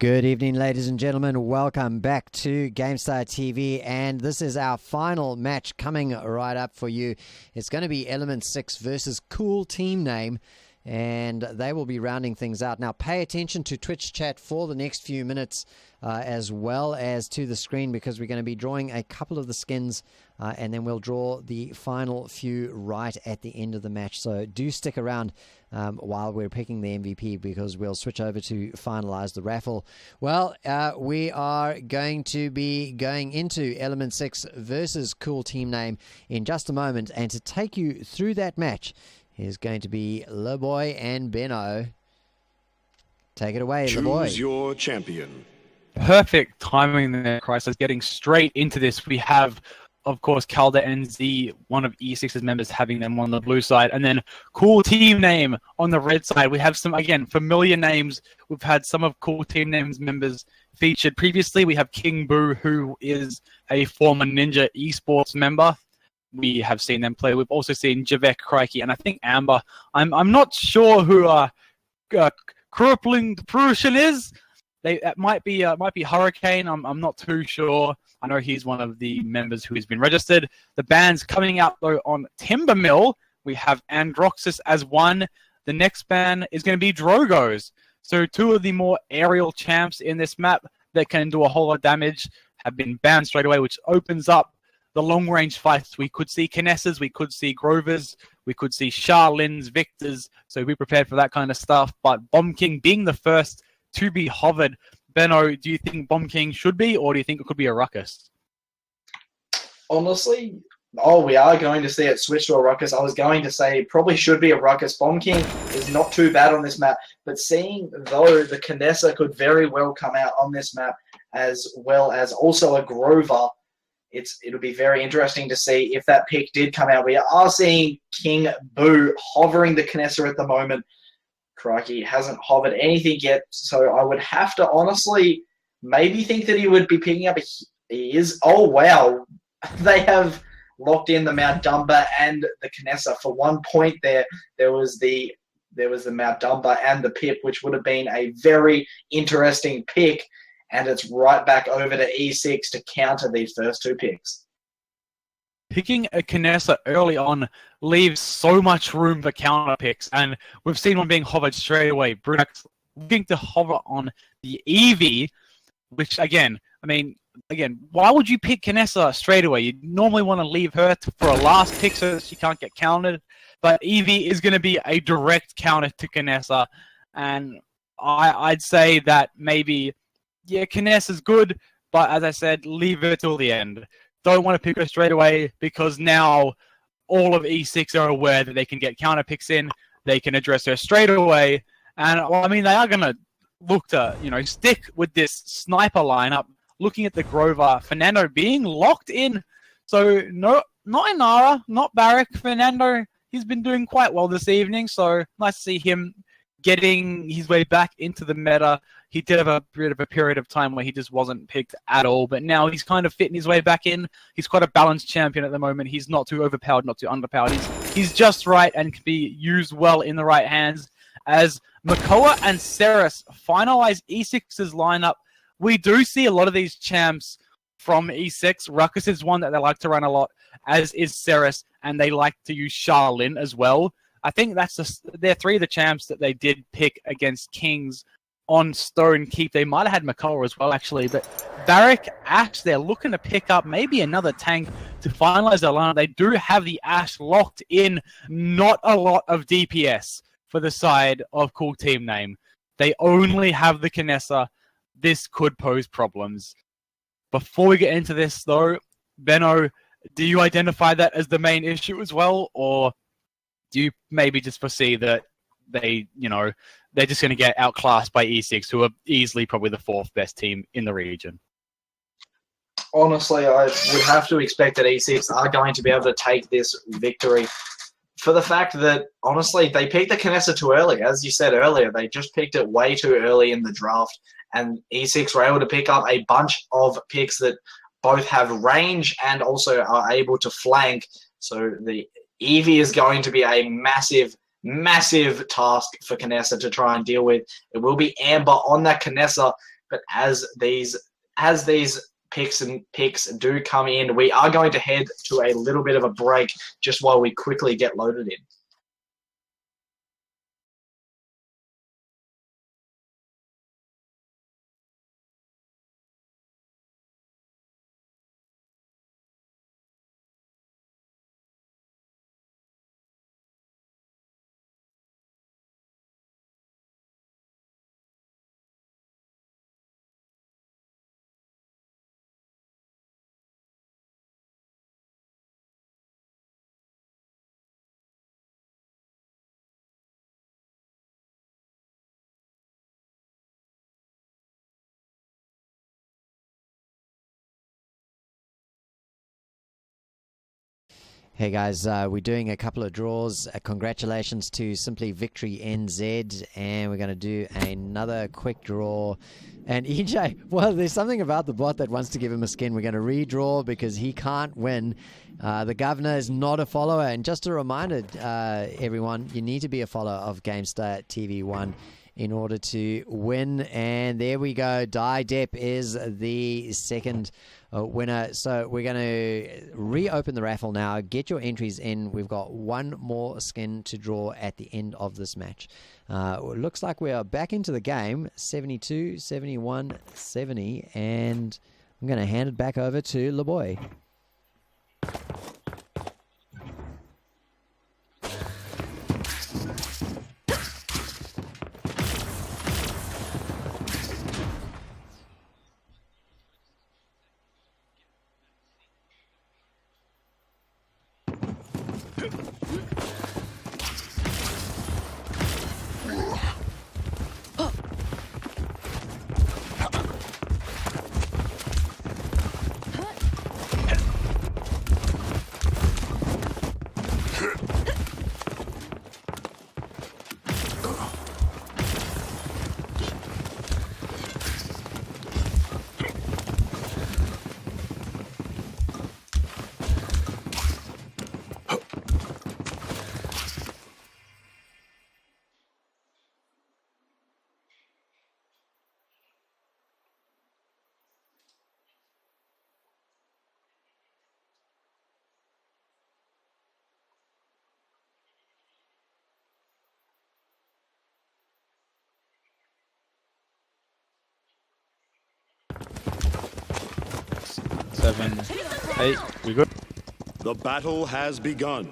Good evening, ladies and gentlemen. Welcome back to GameStar TV, and this is our final match coming right up for you. It's going to be Element 6 versus Coolteamname, and they will be rounding things out. Now, pay attention to Twitch chat for the next few minutes, as well as to the screen, because we're going to be drawing a couple of the skins, and then we'll draw the final few right at the end of the match. So do stick around while we're picking the MVP, because we'll switch over to finalize the raffle. Well, we are going to be going into Element 6 versus Coolteamname in just a moment, and to take you through that match is going to be LeBoy and Benno. Take it away, LeBoy. Choose your champion. Perfect timing there, Chrysalis. Getting straight into this, we have, of course, Calder and Z, one of E6's members, having them on the blue side, and then Coolteamname on the red side. We have some, again, familiar names. We've had some of Coolteamname's members featured previously. We have King Boo, who is a former Ninja esports member. We have seen them play. We've also seen Javek, Crikey, and I think Amber. I'm not sure who Crippling Prussian is. It might be Hurricane. I'm not too sure. I know he's one of the members who has been registered. The bands coming out though on Timbermill, we have Androxus as one. The next band is going to be Drogos. So two of the more aerial champs in this map that can do a whole lot of damage have been banned straight away, which opens up the long-range fights. We could see Kinessas, we could see Grovers, we could see Charlins, Victors, so be prepared for that kind of stuff. But Bomb King being the first to be hovered, Benno, do you think Bomb King should be, or do you think it could be a ruckus? Honestly, we are going to see it switch to a ruckus. I was going to say probably should be a ruckus. Bomb King is not too bad on this map, but seeing though the Kinessa could very well come out on this map, as well as also a Grover, it'll be very interesting to see if that pick did come out. We are seeing King Boo hovering the Kinessa at the moment. Crikey, hasn't hovered anything yet, so I would have to honestly maybe think that he would be picking up he is. Oh, wow. They have locked in the Mount Dumba and the Kinessa. For 1 point there was the Mount Dumba and the Pip, which would have been a very interesting pick. And it's right back over to E6 to counter these first two picks. Picking a Kinessa early on leaves so much room for counter picks, and we've seen one being hovered straight away. Brunax looking to hover on the Eevee, which again, why would you pick Kinessa straight away? You normally want to leave her for a last pick so that she can't get countered, but Eevee is going to be a direct counter to Kinessa, and I'd say that maybe, yeah, Kinessa's good, but as I said, leave her till the end. Don't want to pick her straight away, because now all of E6 are aware that they can get counter picks in. They can address her straight away. And, they are going to look to, stick with this sniper lineup, looking at the Grover. Fernando being locked in. So, no, not Inara, not Barrack. Fernando, he's been doing quite well this evening. So, nice to see him getting his way back into the meta. He did have a bit of a period of time where he just wasn't picked at all, but now he's kind of fitting his way back in. He's quite a balanced champion at the moment. He's not too overpowered, not too underpowered. He's just right and can be used well in the right hands. As Makoa and Ceres finalize E6's lineup, we do see a lot of these champs from E6. Ruckus is one that they like to run a lot, as is Ceres, and they like to use Charlin as well. I think they're three of the champs that they did pick against Kings on Stone Keep. They might have had Makoa as well, actually. But Barrack, Ash, they're looking to pick up maybe another tank to finalize their lineup. They do have the Ash locked in. Not a lot of DPS for the side of Coolteamname. They only have the Kinessa. This could pose problems. Before we get into this, though, Benno, do you identify that as the main issue as well? Or do you maybe just foresee that they're just going to get outclassed by E6, who are easily probably the fourth best team in the region? Honestly, I would have to expect that E6 are going to be able to take this victory, for the fact that, honestly, they picked the Kinessa too early. As you said earlier, they just picked it way too early in the draft, and E6 were able to pick up a bunch of picks that both have range and also are able to flank. So the Eevee is going to be a massive task for Kinessa to try and deal with. It will be Amber on that Kinessa, But as these picks do come in, we are going to head to a little bit of a break just while we quickly get loaded in. Hey guys, we're doing a couple of draws. Congratulations to Simply Victory NZ, and we're going to do another quick draw. And EJ, well, there's something about the bot that wants to give him a skin. We're going to redraw because he can't win. The governor is not a follower. And just a reminder, everyone, you need to be a follower of GameStar TV1 in order to win. And there we go. Die Depp is the second winner. So we're going to reopen the raffle now. Get your entries in. We've got one more skin to draw at the end of this match. Looks like we are back into the game. 72, 71, 70. And I'm going to hand it back over to LeBoy. Seven, 8, we good? The battle has begun.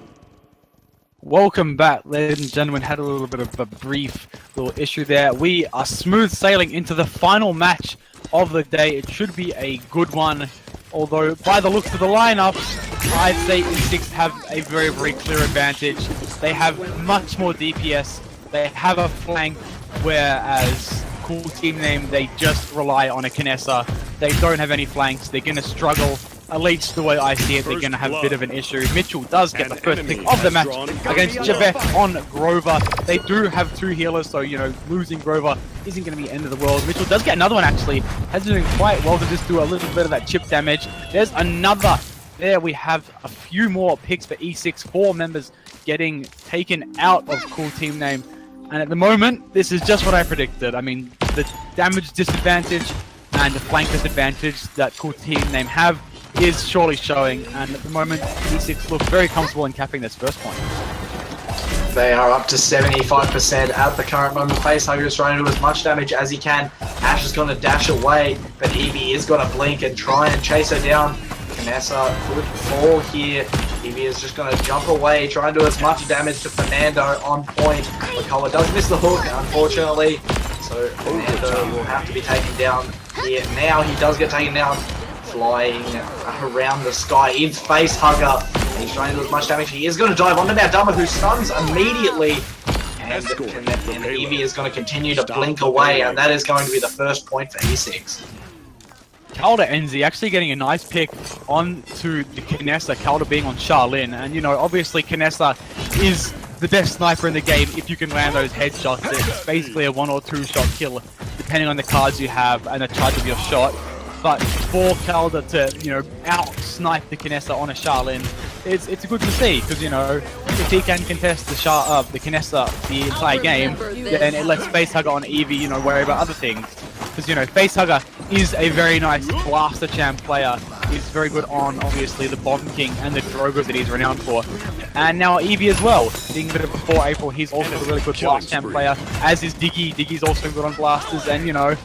Welcome back, ladies and gentlemen. Had a little bit of a brief little issue there. We are smooth sailing into the final match of the day. It should be a good one, although by the looks of the lineups, I'd say E6 have a very, very clear advantage. They have much more DPS. They have a flank, whereas Coolteamname, they just rely on a Kinessa. They don't have any flanks. They're going to struggle. At least the way I see it, they're going to have a bit of an issue. Mitchell does get the first pick of the match against Javeth on Grover. They do have two healers, so, you know, losing Grover isn't going to be the end of the world. Mitchell does get another one, actually. Has been doing quite well to just do a little bit of that chip damage. There's another. There we have a few more picks for E6. 4 members getting taken out of Coolteamname. And at the moment, this is just what I predicted. I mean, the damage disadvantage and the flank disadvantage that Coolteamname have is surely showing, and at the moment E6 look very comfortable in capping this first point. They are up to 75% at the current moment. Facehugger is trying to do as much damage as he can. Ash is going to dash away, but Eevee is going to blink and try and chase her down. Kinessa could fall here. Eevee is just going to jump away, try and do as much damage to Fernando on point. McCullough does miss the hook, unfortunately, so Fernando will have to be taken down here. Now he does get taken down, flying around the sky in Facehugger. He's trying to do as much damage. He is going to dive onto Maudama, who stuns immediately. And Eevee is going to continue to blink away, and that is going to be the first point for E6. Calder NZ actually getting a nice pick onto the Kinessa, Calder being on Charlene. And, you know, obviously Kinessa is the best sniper in the game if you can land those headshots. It's basically a 1 or 2 shot kill, depending on the cards you have and the charge of your shot. But for Calder to, you know, out-snipe the Kinessa on a Charlene, it's good to see, because, you know, if he can contest the Kinessa the entire game, then it lets Facehugger on Eevee, you know, worry about other things. because, you know, Facehugger is a very nice Blaster Champ player. He's very good on, obviously, the Bomb King and the Drogo that he's renowned for. And now Eevee as well, being a bit of a 4 April, he's also a really good Blast Champ player, as is Diggy. Diggy's also good on Blasters, and, you know,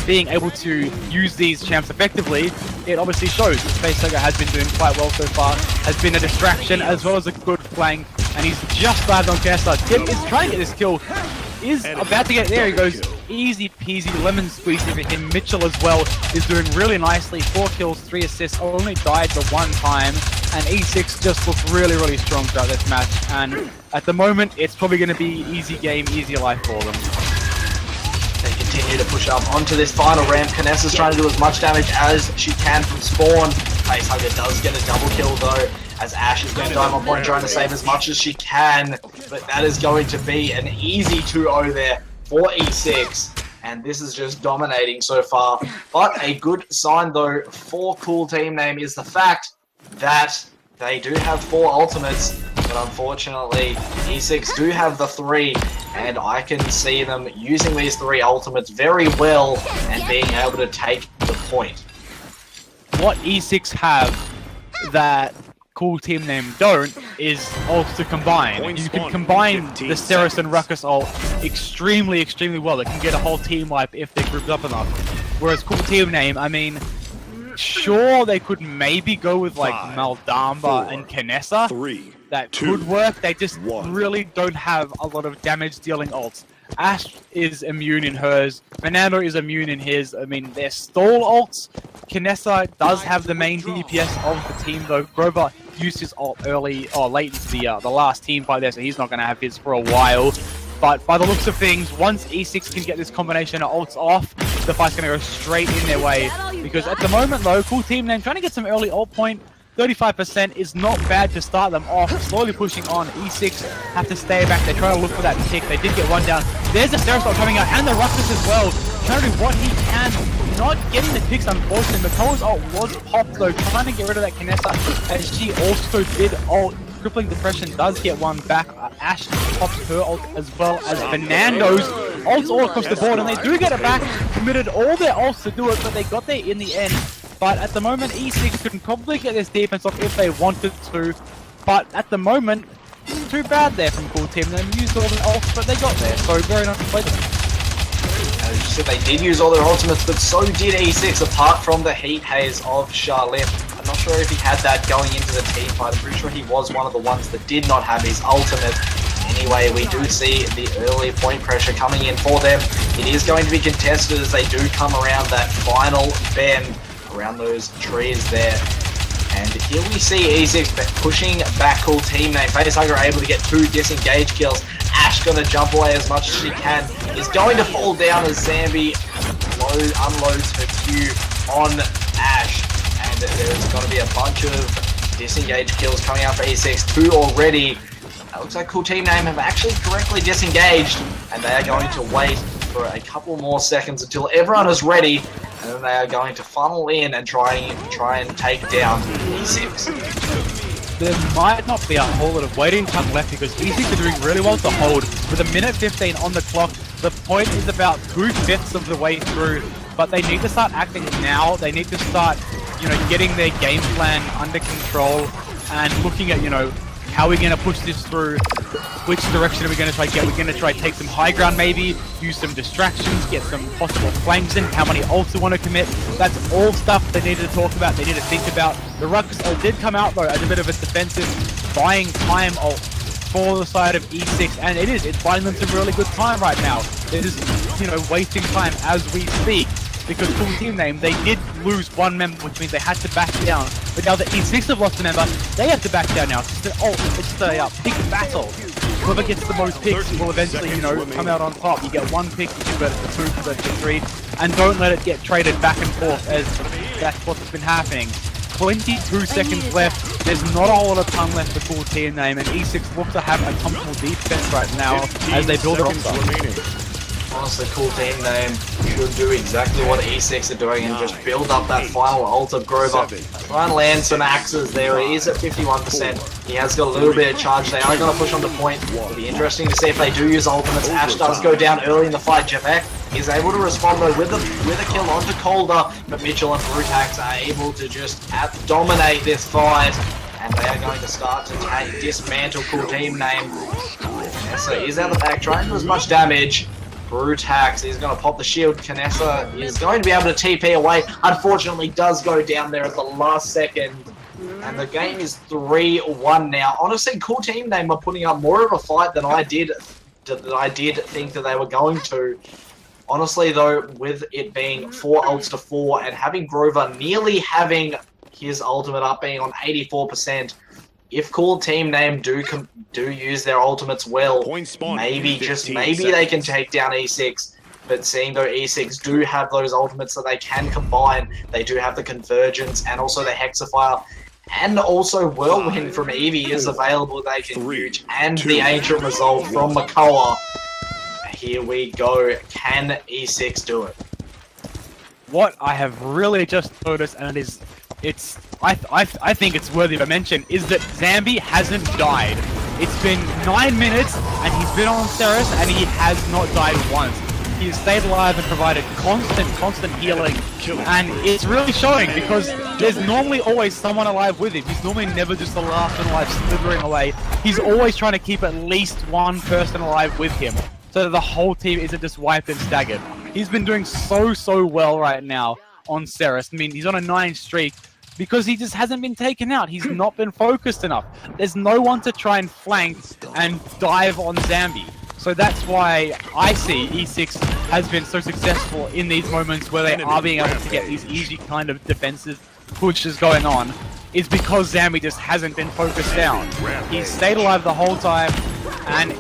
being able to use these champs effectively, it obviously shows that Facehugger has been doing quite well so far, has been a distraction as well as a good flank, and he's just landed on Canessa. Is trying to get this kill, is about to get there. He goes easy peasy, lemon squeezy for him. Mitchell as well is doing really nicely, 4 kills, 3 assists, only died the 1 time, and E6 just looked really, really strong throughout this match, and at the moment it's probably going to be easy game, easy life for them. They continue to push up onto this final ramp. Canessa's trying to do as much damage as she can from spawn. Facehugger does get a double kill though, as Ash is going to dive on point trying to save as much as she can. But that is going to be an easy 2-0 there for E6. And this is just dominating so far. But a good sign though for Coolteamname is the fact that they do have 4 ultimates. But unfortunately, E6 do have the 3, and I can see them using these 3 ultimates very well and being able to take the point. What E6 have that Coolteamname don't is ults to combine. You can combine the Ceres and Ruckus ult extremely, extremely well. It can get a whole team wipe if they're grouped up enough. Whereas Coolteamname, I mean, sure, they could maybe go with like Maldamba and Canessa. That could work. They just really don't have a lot of damage dealing ults. Ash is immune in hers. Fernando is immune in his. I mean, they're stall ults. Canessa does have the main DPS of the team though. Grover used his ult early or late into the last team fight there, so he's not going to have his for a while. But by the looks of things, once E6 can get this combination of ults off, the fight's going to go straight in their way. Because at the moment though, Coolteamname trying to get some early ult point. 35% is not bad to start them off, slowly pushing on. E6 have to stay back, they're trying to look for that pick, they did get one down. There's the Ceres coming out, and the Ruckus as well, trying to do what he can, not getting the picks unfortunately. Matoa's ult was popped though, trying to get rid of that Canessa, as she also did ult. Crippling Depression does get one back. Ash pops her ult as well as Fernando's ults all across the board, and they do get it back, committed all their ults to do it, but they got there in the end. But at the moment, E6 couldn't probably get this defense off if they wanted to. But at the moment, it's too bad there from Coolteam. They used all the ults, but they got there. So very nice to play them. As you said, they did use all their ultimates, but so did E6, apart from the Heat Haze of Charlotte. I'm not sure if he had that going into the team fight. I'm pretty sure he was one of the ones that did not have his ultimate. Anyway, we do see the early point pressure coming in for them. It is going to be contested as they do come around that final bend, around those trees there. And here we see E6 pushing back Coolteamname. Facehugger able to get 2 disengage kills. Ash gonna jump away as much as she can. Is going to fall down as Zambi unloads her Q on Ash. And there's gonna be a bunch of disengage kills coming out for E6. 2 already. It looks like Coolteamname have actually correctly disengaged. And they are going to wait for a couple more seconds until everyone is ready. And then they are going to funnel in and try and take down E6. There might not be a whole lot of waiting time left because E6 are doing really well to hold. With 1:15 on the clock, the point is about 2/5 of the way through. But they need to start acting now. They need to start, getting their game plan under control and looking at, how are we going to push this through? Which direction are we going to try to get? We're going to try to take some high ground maybe, use some distractions, get some possible flanks in, how many ults they want to commit. That's all stuff they need to talk about, they need to think about. The Ruckus ult did come out though as a bit of a defensive buying time ult for the side of E6, and it's buying them some really good time right now. It is, wasting time as we speak. Because Coolteamname, they did lose 1 member, which means they had to back down. But now that E6 have lost a member, they have to back down now. It's just a pick battle. Whoever gets the most picks will eventually, come out on top. You get 1 pick, you convert it to 2, convert it to 3, and don't let it get traded back and forth, as that's what's been happening. 22 seconds left. There's not a whole lot of time left for Coolteamname, and E6 looks to have a comfortable defense right now as they build their roster. Honestly, Coolteamname should do exactly what E6 are doing and just build up that final ult of Grover. Try and land some axes there. He is at 51%. He has got a little bit of charge. They are going to push on the point. It'll be interesting to see if they do use ultimates. Ash does go down early in the fight. Jevek is able to respond though with a kill onto Calder, but Mitchell and Brutax are able to just dominate this fight, and they are going to start to dismantle Coolteamname. Knessa is out the back, trying to do as much damage. Brutax is going to pop the shield. Knessa is going to be able to TP away. Unfortunately, does go down there at the last second. And the game is 3-1 now. Honestly, Coolteamname are putting up more of a fight than I did think that they were going to. Honestly, though, with it being 4 ults to 4 and having Grover nearly having his ultimate up being on 84%, if Coolteamname do use their ultimates well, maybe they can take down E6. But seeing though E6 do have those ultimates that they can combine, they do have the Convergence and also the Hexafire, and also Whirlwind from Eevee is available they can use, and the Ancient Resolve from Makoa. Here we go. Can E6 do it? What I have really just noticed, and I think it's worthy of mention, is that Zambi hasn't died. It's been 9 minutes, and he's been on Ceres, and he has not died once. He's stayed alive and provided constant healing, and it's really showing because there's normally always someone alive with him. He's normally never just the last one alive slithering away. He's always trying to keep at least one person alive with him, so that the whole team isn't just wiped and staggered. He's been doing so well right now on Ceres. I mean, he's on a 9 streak because he just hasn't been taken out. He's not been focused enough. There's no one to try and flank and dive on Zambi. So that's why I see E6 has been so successful in these moments where they are being able to get these easy kind of defensive pushes going on, is because Zambi just hasn't been focused down. He's stayed alive the whole time, and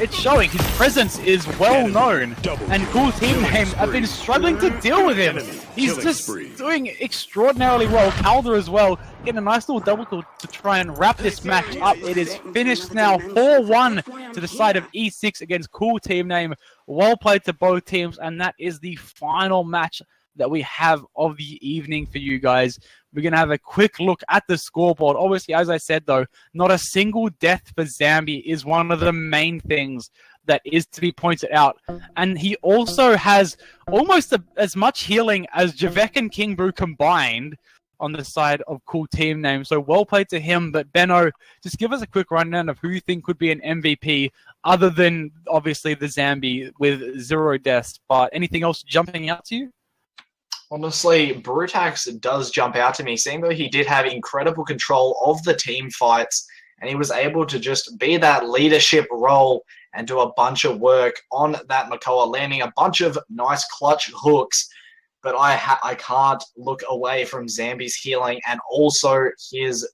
it's showing. His presence is well known, and Coolteamname have been struggling to deal with him. He's just doing extraordinarily well. Calder as well, getting a nice little double kill to try and wrap this match up. It is finished now, 4-1 to the side of E6 against Coolteamname. Well played to both teams, and that is the final match that we have of the evening for you guys. We're going to have a quick look at the scoreboard. Obviously, as I said, though, not a single death for Zambi is one of the main things that is to be pointed out. And he also has almost as much healing as Javek and King Brew combined on the side of Coolteamname. So well played to him. But Benno, just give us a quick rundown of who you think could be an MVP, other than obviously the Zambi with 0 deaths. But anything else jumping out to you? Honestly, Brutax does jump out to me, seeing though he did have incredible control of the team fights, and he was able to just be that leadership role and do a bunch of work on that Makoa, landing a bunch of nice clutch hooks. But I can't look away from Zambi's healing, and also his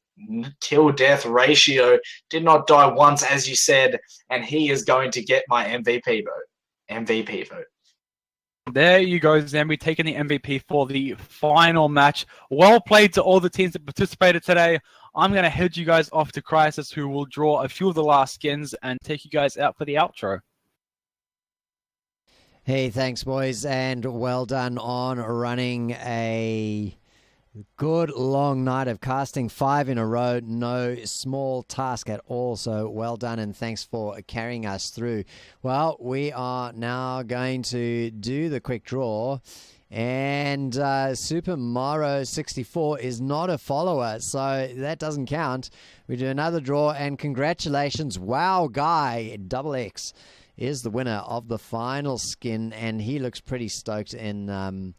kill-death ratio. Did not die once, as you said, and he is going to get my MVP vote. There you go, Zambi taking the MVP for the final match. Well played to all the teams that participated today. I'm going to head you guys off to Crisis, who will draw a few of the last skins and take you guys out for the outro. Hey, thanks, boys, and well done on running a good long night of casting, 5 in a row. No small task at all, so well done, and thanks for carrying us through. Well, we are now going to do the quick draw, and Super Mario 64 is not a follower, so that doesn't count. We do another draw, and congratulations, Wow Guy XX is the winner of the final skin, and he looks pretty stoked in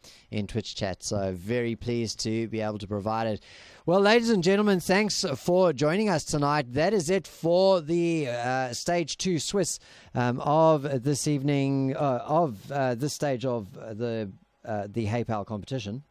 Twitch chat, so very pleased to be able to provide it. Well, ladies and gentlemen, thanks for joining us tonight. That is it for the Stage 2 Swiss of this evening, of this stage of the HEYPALL competition.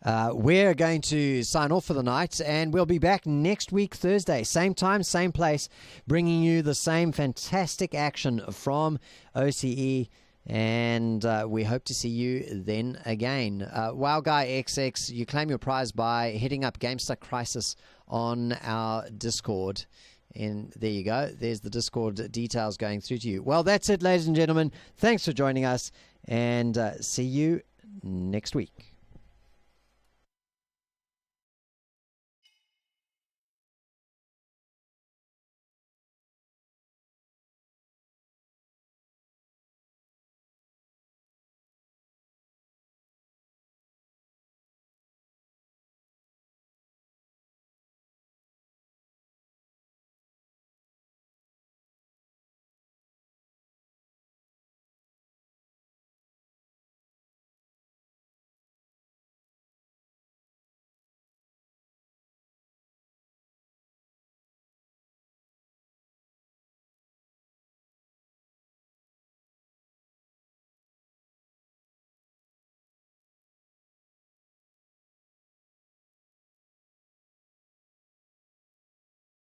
We're going to sign off for the night, and we'll be back next week, Thursday. Same time, same place, bringing you the same fantastic action from OCE, and we hope to see you then again. Wow Guy XX, you claim your prize by hitting up GameStuck Crisis on our Discord. And there you go. There's the Discord details going through to you. Well, that's it, ladies and gentlemen. Thanks for joining us, and see you next week.